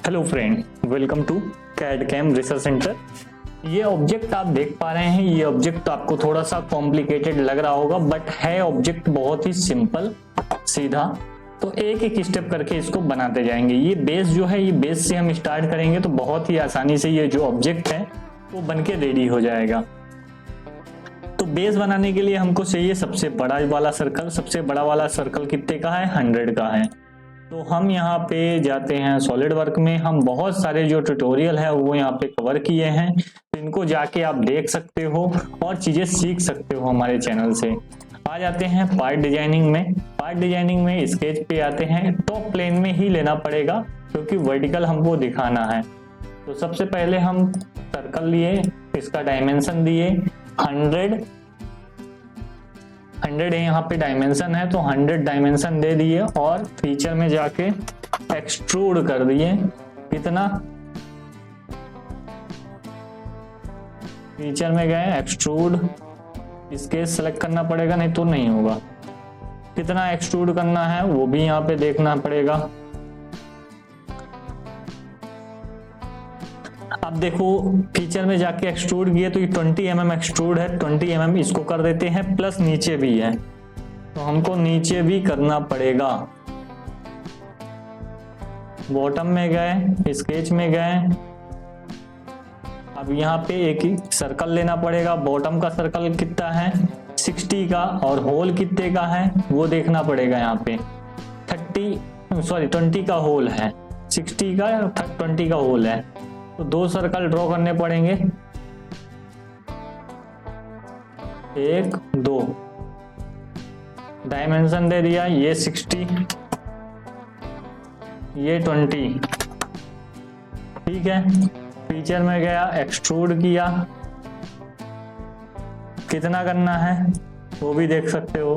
Hello friend, welcome to CAD CAM research centre. ये object आप देख पा रहे हैं। ये ऑब्जेक्ट आपको थोड़ा सा कॉम्प्लिकेटेड लग रहा होगा, बट है ऑब्जेक्ट बहुत ही सिंपल, सीधा। तो एक एक स्टेप करके इसको बनाते जाएंगे। ये बेस जो है, ये बेस से हम स्टार्ट करेंगे तो बहुत ही आसानी से ये जो ऑब्जेक्ट है वो बन के रेडी हो जाएगा। तो बेस बनाने के लिए हमको चाहिए सबसे बड़ा वाला सर्कल। सबसे बड़ा वाला सर्कल कितने का है? 100 का है। तो हम यहाँ पे जाते हैं सॉलिड वर्क में। हम बहुत सारे जो ट्यूटोरियल है वो यहाँ पे कवर किए हैं, तो इनको जाके आप देख सकते हो और चीजें सीख सकते हो हमारे चैनल से। आ जाते हैं पार्ट डिजाइनिंग में। पार्ट डिजाइनिंग में स्केच पे आते हैं। टॉप प्लेन में ही लेना पड़ेगा क्योंकि वर्टिकल हमको दिखाना है। तो सबसे पहले हम सर्कल लिए, इसका डायमेंशन दिए 100 है, यहाँ पे डायमेंशन है तो 100 डायमेंशन दे दिए और फीचर में जाके एक्सट्रूड कर दिए। कितना? फीचर में गए, एक्सट्रूड, स्केच सेलेक्ट करना पड़ेगा, नहीं तो नहीं होगा। कितना एक्सट्रूड करना है वो भी यहाँ पे देखना पड़ेगा। अब देखो फीचर में जाके एक्सट्रूड किए तो ये 20 mm एक्सट्रूड है, 20 mm इसको कर देते हैं, प्लस नीचे भी है तो हमको नीचे भी करना पड़ेगा। बॉटम में गए, स्केच में गए। अब यहाँ पे एक ही सर्कल लेना पड़ेगा। बॉटम का सर्कल कितना है? 60 का, और होल कितने का है वो देखना पड़ेगा। यहाँ पे 20 का होल है, 60 का 20 का होल है, तो 2 सर्कल ड्रॉ करने पड़ेंगे। 1 2 डायमेंशन दे दिया, ये 60, ये 20। ठीक है, फीचर में गया, एक्सट्रूड किया। कितना करना है वो भी देख सकते हो,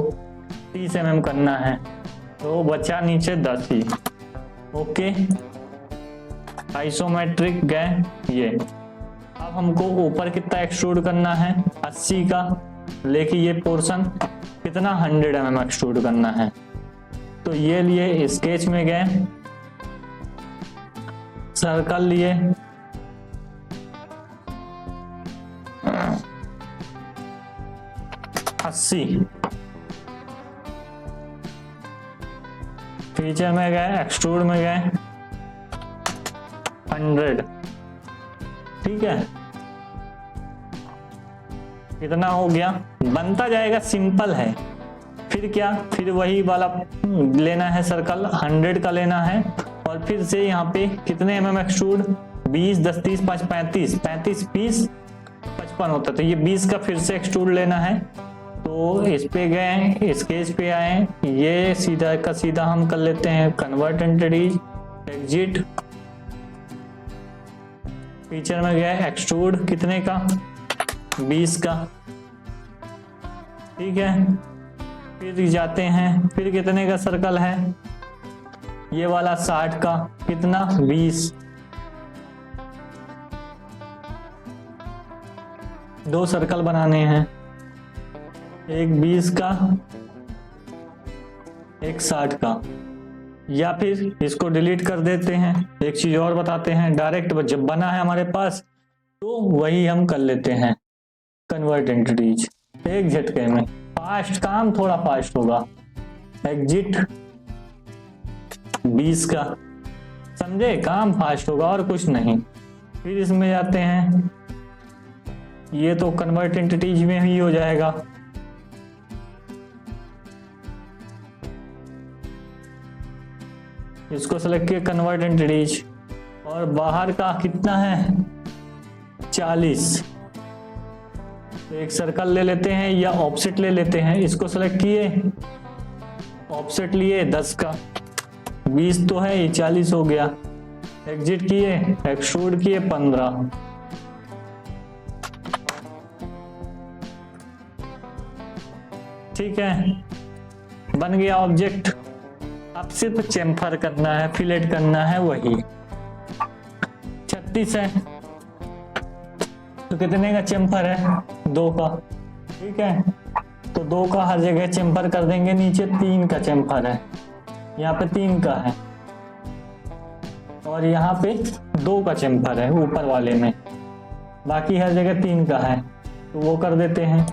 30 mm करना है, तो बचा नीचे 10 ही। ओके, आइसोमेट्रिक गए ये। अब हमको ऊपर कितना एक्सट्रूड करना है? 80 का, लेकिन ये पोर्शन कितना? 100 mm एक्सट्रूड करना है। तो ये लिए, स्केच में गए, सर्कल लिए, अस्सी। फीचर में गए, एक्सट्रूड में गए, 100। ठीक है, कितना हो गया? बनता जाएगा, सिंपल है। फिर क्या? फिर वही वाला लेना है सर्कल, 100 का लेना है, और फिर से यहाँ पे कितने mm एक्सट्रूड? 20 10 30 5 35 35 20 55 होता है, तो ये 20 का फिर से एक्सट्रूड लेना है। तो इस पे गए, स्केच पे आए, ये सीधा का सीधा हम कर लेते हैं कन्वर्ट एंटिटीज, एग्जिट। फीचर में गया, एक्सट्रूड कितने का? 20 का। ठीक है, फिर जाते हैं, फिर कितने का सर्कल है? ये वाला 60 का, कितना? 20। 2 सर्कल बनाने हैं, एक 20 का, एक 60 का। या फिर इसको डिलीट कर देते हैं। एक चीज और बताते हैं, डायरेक्ट जब बना है हमारे पास तो वही हम कर लेते हैं कन्वर्ट एंटिटीज, एक झटके में। फास्ट काम, थोड़ा फास्ट होगा। एग्जिट 20 का, समझे? काम फास्ट होगा और कुछ नहीं। फिर इसमें जाते हैं, ये तो कन्वर्ट एंटिटीज में ही हो जाएगा। इसको सेलेक्ट किया, कन्वर्ट एंटिटीज, और बाहर का कितना है? 40। तो एक सर्कल ले लेते हैं या ऑफसेट ले लेते हैं। इसको सेलेक्ट किए, ऑफसेट लिए 10 का, 20 तो है, ये 40 हो गया। एग्जिट किए, एक्सट्रूड किए 15। ठीक है, बन गया ऑब्जेक्ट। अब सिर्फ चेम्फर करना है, फिलेट करना है, वही 36 है। तो कितने का चेम्फर है? 2 का। ठीक है, तो 2 का हर जगह चेम्फर कर देंगे। नीचे 3 का चेम्फर है, यहाँ पे 3 का है। और यहाँ पे 2 का चेम्फर है ऊपर वाले में, बाकी हर जगह 3 का है, तो वो कर देते हैं।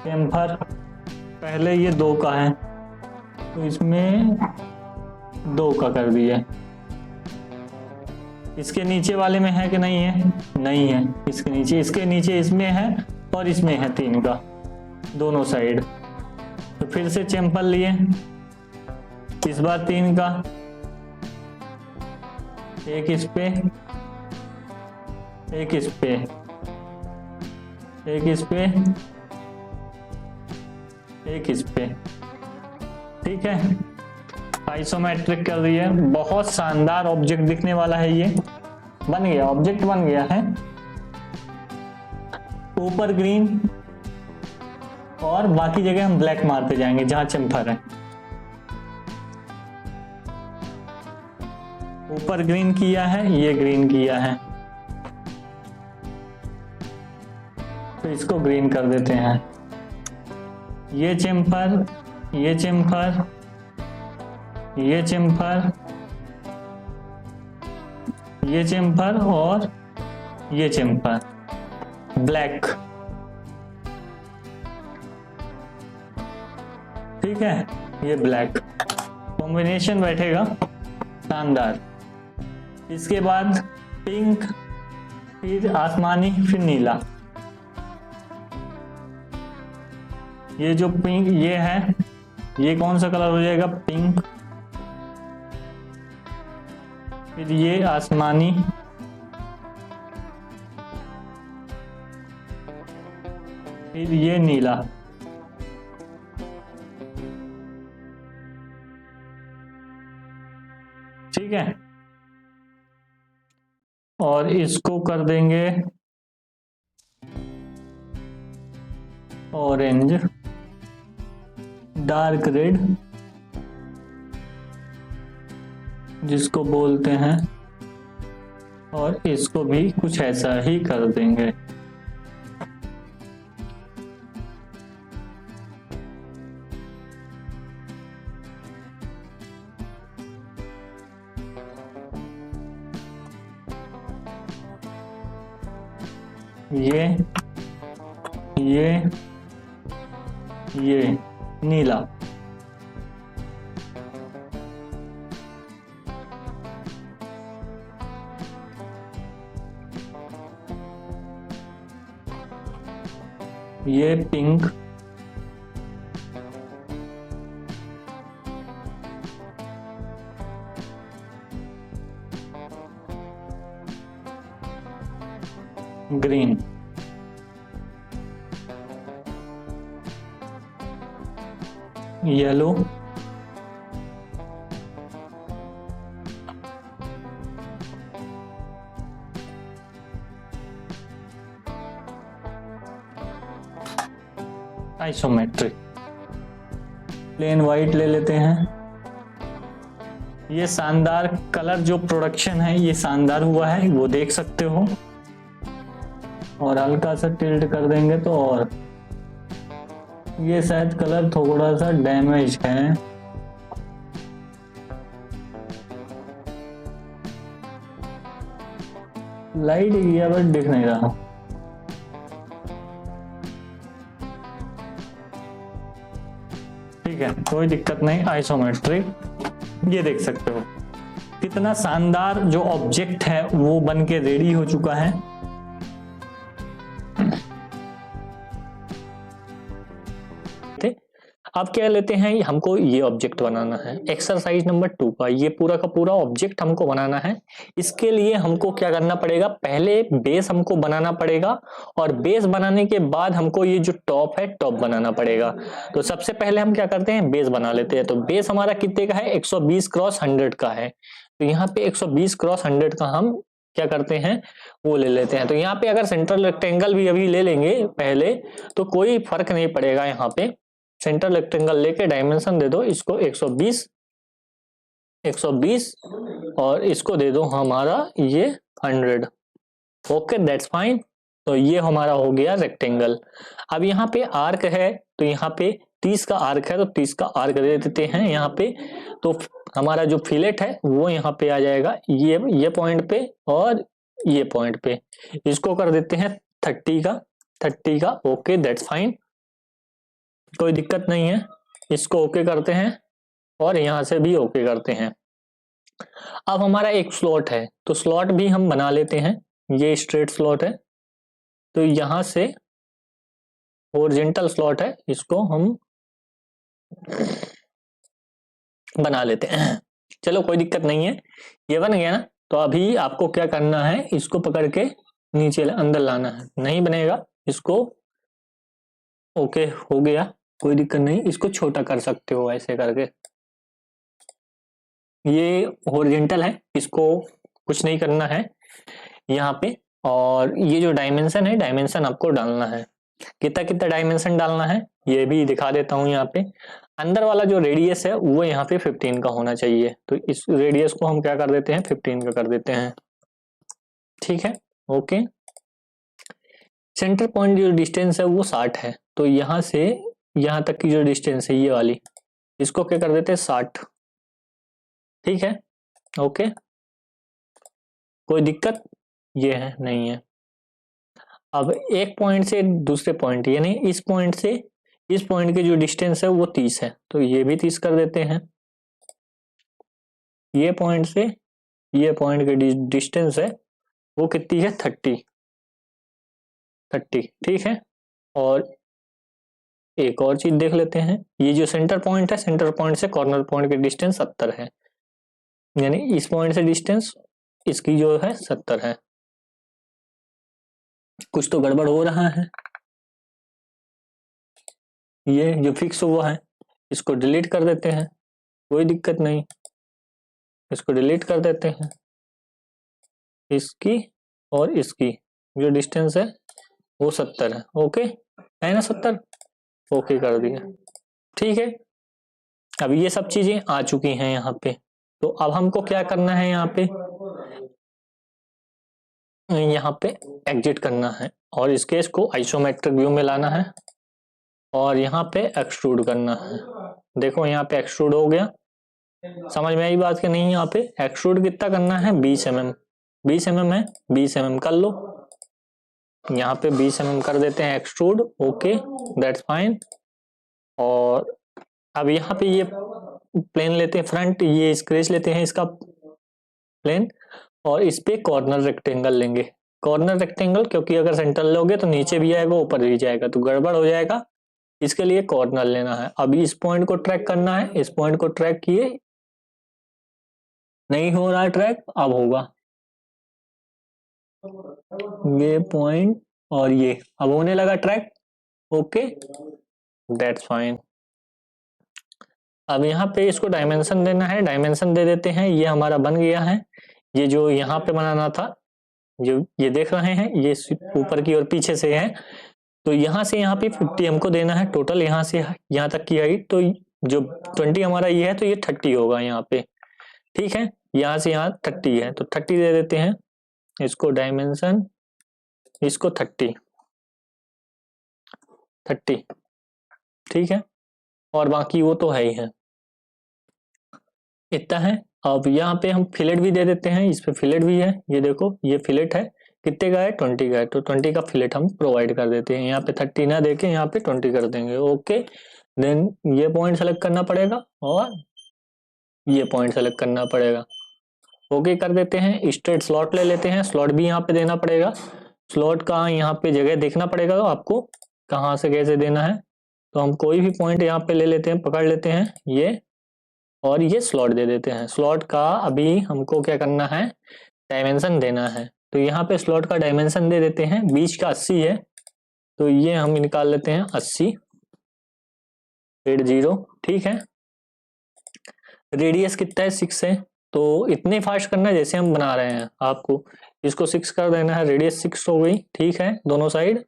चेम्फर पहले ये 2 का है, तो इसमें 2 का कर दिया। इसके नीचे वाले में है कि नहीं है? नहीं है। इसके नीचे इसमें है और इसमें है 3 का दोनों साइड। तो फिर से चेम्पर लिए, इस बार 3 का, एक इस पे, एक इस पे, एक इस पे, एक इस पे। ठीक है, आइसोमेट्रिक कर दिया। बहुत शानदार ऑब्जेक्ट दिखने वाला है, ये बन गया, ऑब्जेक्ट बन गया है। ऊपर ग्रीन और बाकी जगह हम ब्लैक मारते जाएंगे जहां चेम्फर है। ऊपर ग्रीन किया है, ये ग्रीन किया है, तो इसको ग्रीन कर देते हैं। ये चेम्फर, ये चेम्फर, ये चेम्फर, ये चेम्फर और ये चेम्फर, ब्लैक। ठीक है, ये ब्लैक कॉम्बिनेशन बैठेगा शानदार। इसके बाद पिंक, फिर आसमानी, फिर नीला। ये जो पिंक ये है, ये कौन सा कलर हो जाएगा? पिंक। फिर ये आसमानी, फिर ये नीला। ठीक है, और इसको कर देंगे ऑरेंज, डार्क रेड जिसको बोलते हैं, और इसको भी कुछ ऐसा ही कर देंगे। ये नीला। ये pink, green, yellow, isometric. Plane white ले लेते हैं। ये शानदार कलर जो प्रोडक्शन है ये शानदार हुआ है, वो देख सकते हो। और हल्का सा टिल्ट कर देंगे तो, और ये शायद कलर थोड़ा सा डैमेज है। लाइट गया बट दिख नहीं रहा। ठीक है, कोई दिक्कत नहीं, आइसोमेट्रिक। ये देख सकते हो कितना शानदार जो ऑब्जेक्ट है वो बन के रेडी हो चुका है। अब क्या लेते हैं, हमको ये ऑब्जेक्ट बनाना है। एक्सरसाइज नंबर 2 का ये पूरा का पूरा ऑब्जेक्ट हमको बनाना है। इसके लिए हमको क्या करना पड़ेगा, पहले बेस हमको बनाना पड़ेगा, और बेस बनाने के बाद हमको ये जो टॉप है टॉप बनाना पड़ेगा। तो सबसे पहले हम क्या करते हैं, बेस बना लेते हैं। तो बेस हमारा कितने का है, 120 क्रॉस 100 का है। तो यहाँ पे 120 क्रॉस 100 का हम क्या करते हैं, वो ले लेते हैं। तो यहाँ पे अगर सेंट्रल रेक्टेंगल भी अभी ले लेंगे पहले तो कोई फर्क नहीं पड़ेगा। यहाँ पे सेंट्रल रेक्टेंगल लेके डायमेंशन दे दो इसको 120 और इसको दे दो हमारा ये 100। Okay, that's fine. तो ये हमारा हो गया रेक्टेंगल। अब यहाँ पे आर्क है, तो यहाँ पे 30 का आर्क है तो 30 का आर्क दे देते हैं यहाँ पे। तो हमारा जो फिलेट है वो यहाँ पे आ जाएगा ये पॉइंट पे और ये पॉइंट पे। इसको कर देते हैं 30 का। ओके दैट्स फाइन, कोई दिक्कत नहीं है। इसको ओके करते हैं और यहाँ से भी ओके करते हैं। अब हमारा एक स्लॉट है तो स्लॉट भी हम बना लेते हैं। ये स्ट्रेट स्लॉट है तो यहाँ से हॉरिजॉन्टल स्लॉट है, इसको हम बना लेते हैं। चलो कोई दिक्कत नहीं है, ये बन गया ना। तो अभी आपको क्या करना है, इसको पकड़ के नीचे अंदर लाना है। नहीं बनेगा इसको, ओके हो गया, कोई दिक्कत नहीं। इसको छोटा कर सकते हो ऐसे करके। ये हॉरिजॉन्टल है, इसको कुछ नहीं करना है यहाँ पे। और ये जो डायमेंशन है, डायमेंशन आपको डालना है। कितना कितना डायमेंशन डालना है ये भी दिखा देता हूँ। यहाँ पे अंदर वाला जो रेडियस है वो यहाँ पे 15 का होना चाहिए। तो इस रेडियस को हम क्या कर देते हैं, 15 का कर देते हैं। ठीक है, ओके। सेंटर पॉइंट जो डिस्टेंस है वो 60 है। तो यहाँ से यहाँ तक की जो डिस्टेंस है ये वाली, इसको क्या कर देते हैं 60। ठीक है, ओके, कोई दिक्कत ये है नहीं है। अब एक पॉइंट से दूसरे पॉइंट यानी इस पॉइंट से इस पॉइंट की जो डिस्टेंस है वो 30 है। तो ये भी 30 कर देते हैं। ये पॉइंट से ये पॉइंट की डिस्टेंस है वो कितनी है, 30। ठीक है। और एक और चीज देख लेते हैं, ये जो सेंटर पॉइंट है, सेंटर पॉइंट से कॉर्नर पॉइंट की डिस्टेंस 70 है। यानी इस पॉइंट से डिस्टेंस इसकी जो है 70 है। कुछ तो गड़बड़ हो रहा है। ये जो फिक्स हुआ है इसको डिलीट कर देते हैं, कोई दिक्कत नहीं। इसको डिलीट कर देते हैं। इसकी और इसकी जो डिस्टेंस है वो 70 है। ओके है ना, 70। ओके कर दिया। ठीक है, अब ये सब चीजें आ चुकी हैं यहाँ पे। तो अब हमको क्या करना है, यहाँ पे एग्जिट करना है और इस केस को आइसोमेट्रिक व्यू में लाना है और यहाँ पे एक्सट्रूड करना है। देखो यहाँ पे एक्सट्रूड हो गया। समझ में आई बात कि नहीं? यहाँ पे एक्सट्रूड कितना करना है, 20 mm। 20 mm है, 20 mm कर लो। यहाँ पे 20 mm कर देते हैं एक्सट्रूड। Okay that's fine. और अब यहाँ पे ये प्लेन लेते हैं फ्रंट, ये स्क्रेच लेते हैं इसका प्लेन और इस पे कॉर्नर रेक्टेंगल लेंगे। कॉर्नर रेक्टेंगल क्योंकि अगर सेंटर लोगे तो नीचे भी आएगा ऊपर भी जाएगा तो गड़बड़ हो जाएगा, इसके लिए कॉर्नर लेना है। अभी इस पॉइंट को ट्रैक करना है। इस पॉइंट को ट्रैक किए, नहीं हो रहा ट्रैक, अब होगा। ये पॉइंट और ये अब होने लगा ट्रैक। Okay that's fine. अब यहाँ पे इसको डायमेंशन देना है, डायमेंशन दे देते हैं। ये हमारा बन गया है। ये जो यहाँ पे बनाना था, जो ये देख रहे हैं, ये ऊपर की और पीछे से है। तो यहाँ से यहाँ पे 50 हमको देना है टोटल, यहाँ से यहाँ तक की हाइट। तो जो 20 हमारा ये है तो ये 30 होगा यहाँ पे। ठीक है, यहाँ से यहाँ 30 है तो 30 दे देते हैं। इसको डायमेंशन, इसको 30। ठीक है, और बाकी वो तो है ही है, इतना है। अब यहाँ पे हम फिलेट भी दे देते हैं। इस पे फिलेट भी है, ये देखो ये फिलेट है। कितने का है, 20 का है। तो 20 का फिलेट हम प्रोवाइड कर देते हैं। यहाँ पे 30 ना देके यहाँ पे 20 कर देंगे। ओके देन ये पॉइंट सेलेक्ट करना पड़ेगा और ये पॉइंट सेलेक्ट करना पड़ेगा। ओके कर देते हैं। स्ट्रेट स्लॉट ले लेते हैं, स्लॉट भी यहाँ पे देना पड़ेगा। स्लॉट का यहाँ पे जगह देखना पड़ेगा तो आपको कहाँ से कैसे देना है। तो हम कोई भी पॉइंट यहाँ पे ले लेते हैं, पकड़ लेते हैं ये, और ये स्लॉट दे देते हैं। स्लॉट का अभी हमको क्या करना है, डायमेंशन देना है। तो यहाँ पे स्लॉट का डायमेंशन दे देते हैं। बीच का 80 है तो ये हम निकाल लेते हैं 80 80। ठीक है, रेडियस कितना है, 6 है। तो इतने फास्ट करना है जैसे हम बना रहे हैं। आपको इसको 6 कर देना है, रेडियस 6 हो गई। ठीक है, दोनों साइड।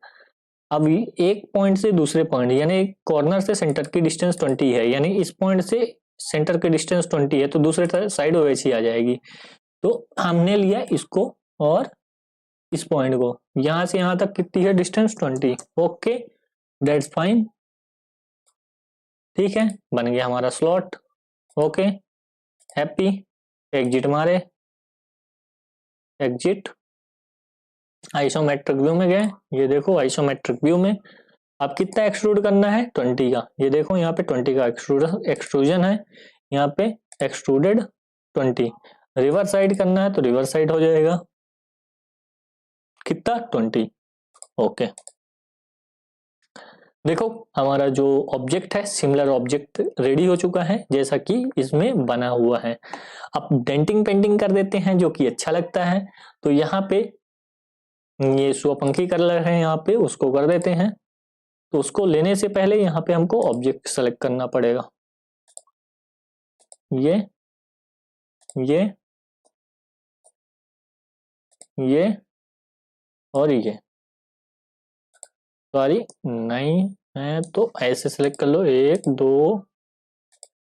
अब एक पॉइंट से दूसरे पॉइंट यानी कॉर्नर से सेंटर की डिस्टेंस 20 है, यानी इस पॉइंट से सेंटर की डिस्टेंस 20 है तो दूसरे साइड वैसी आ जाएगी। तो हमने लिया इसको और इस पॉइंट को, यहां से यहां तक कितनी है डिस्टेंस, 20। Okay that's fine. ठीक है, बन गया हमारा स्लॉट। ओके, हैप्पी, एग्जिट मारे, एग्जिट, आइसोमेट्रिक व्यू में गए। ये देखो आइसोमेट्रिक व्यू में अब कितना एक्सट्रूड करना है, 20 का। ये देखो यहाँ पे 20 का एक्सट्रूजन है, यहाँ पे एक्सट्रूडेड 20। रिवर्स साइड करना है तो रिवर्स साइड हो जाएगा, कितना, 20। ओके, देखो हमारा जो ऑब्जेक्ट है, सिमिलर ऑब्जेक्ट रेडी हो चुका है जैसा कि इसमें बना हुआ है। अब डेंटिंग पेंटिंग कर देते हैं जो कि अच्छा लगता है। तो यहाँ पे ये स्वपंखी कलर है, यहाँ पे उसको कर देते हैं। तो उसको लेने से पहले यहाँ पे हमको ऑब्जेक्ट सेलेक्ट करना पड़ेगा, ये और ये। सॉरी नहीं है तो ऐसे सेलेक्ट कर लो, 1 2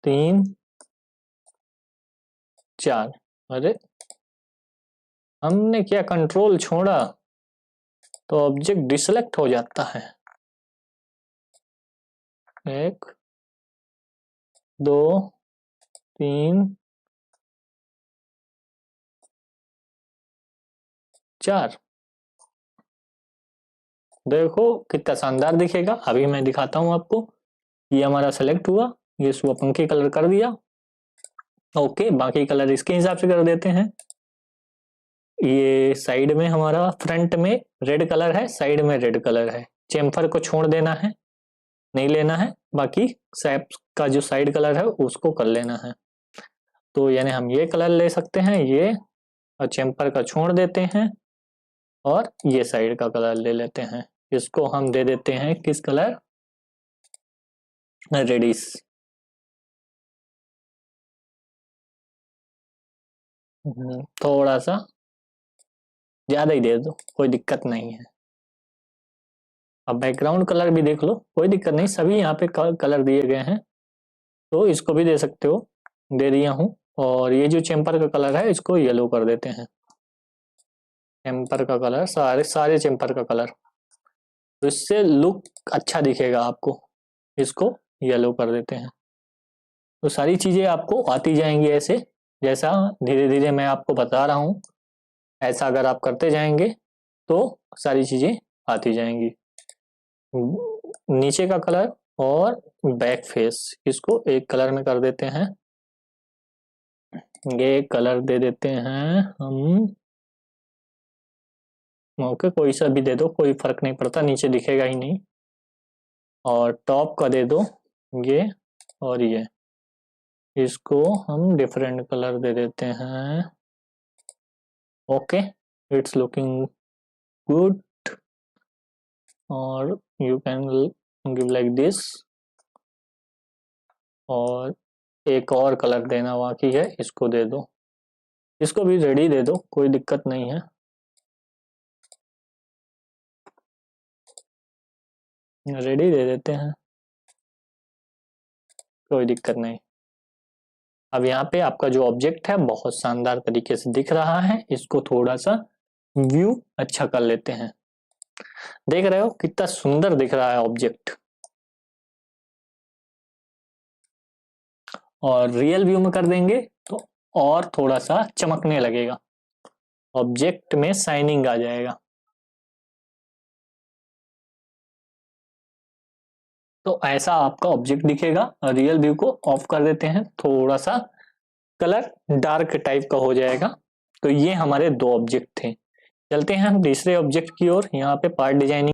3 4। अरे हमने क्या कंट्रोल छोड़ा तो ऑब्जेक्ट डिसेलेक्ट हो जाता है। 1 2 3 4। देखो कितना शानदार दिखेगा। अभी मैं दिखाता हूं आपको। ये हमारा सेलेक्ट हुआ, ये स्वपंखी कलर कर दिया। ओके, बाकी कलर इसके हिसाब से कर देते हैं। ये साइड में हमारा फ्रंट में रेड कलर है, साइड में रेड कलर है। चेम्फर को छोड़ देना है, नहीं लेना है। बाकी सैप का जो साइड कलर है उसको कर लेना है। तो यानी हम ये कलर ले सकते हैं, ये, और चेम्पर का छोड़ देते हैं और ये साइड का कलर ले लेते हैं। इसको हम दे देते हैं किस कलर, रेडिश। थोड़ा सा ज्यादा ही दे दो, कोई दिक्कत नहीं है। अब बैकग्राउंड कलर भी देख लो, कोई दिक्कत नहीं, सभी यहाँ पे कलर दिए गए हैं। तो इसको भी दे सकते हो, दे दिया हूँ। और ये जो चेम्पर का कलर है इसको येलो कर देते हैं। चेम्पर का कलर, सारे चेम्पर का कलर, तो इससे लुक अच्छा दिखेगा आपको। इसको येलो कर देते हैं। तो सारी चीजें आपको आती जाएंगी ऐसे, जैसा धीरे धीरे मैं आपको बता रहा हूँ। ऐसा अगर आप करते जाएंगे तो सारी चीजें आती जाएंगी। नीचे का कलर और बैक फेस, इसको एक कलर में कर देते हैं। ये कलर दे देते हैं हम, ओके, कोई सा भी दे दो, कोई फर्क नहीं पड़ता, नीचे दिखेगा ही नहीं। और टॉप का दे दो ये और ये, इसको हम डिफरेंट कलर दे देते हैं। Okay, it's looking good. और you can give like this. और एक और कलर देना बाकी है, इसको दे दो। इसको भी रेडी दे दो, कोई दिक्कत नहीं है। रेडी दे देते हैं, कोई दिक्कत नहीं। अब यहाँ पे आपका जो ऑब्जेक्ट है बहुत शानदार तरीके से दिख रहा है। इसको थोड़ा सा व्यू अच्छा कर लेते हैं। देख रहे हो कितना सुंदर दिख रहा है ऑब्जेक्ट। और रियल व्यू में कर देंगे तो और थोड़ा सा चमकने लगेगा, ऑब्जेक्ट में शाइनिंग आ जाएगा। तो ऐसा आपका ऑब्जेक्ट दिखेगा। रियल व्यू को ऑफ कर देते हैं, थोड़ा सा कलर डार्क टाइप का हो जाएगा। तो ये हमारे दो ऑब्जेक्ट थे। चलते हैं हम तीसरे ऑब्जेक्ट की ओर। यहाँ पे पार्ट डिजाइनिंग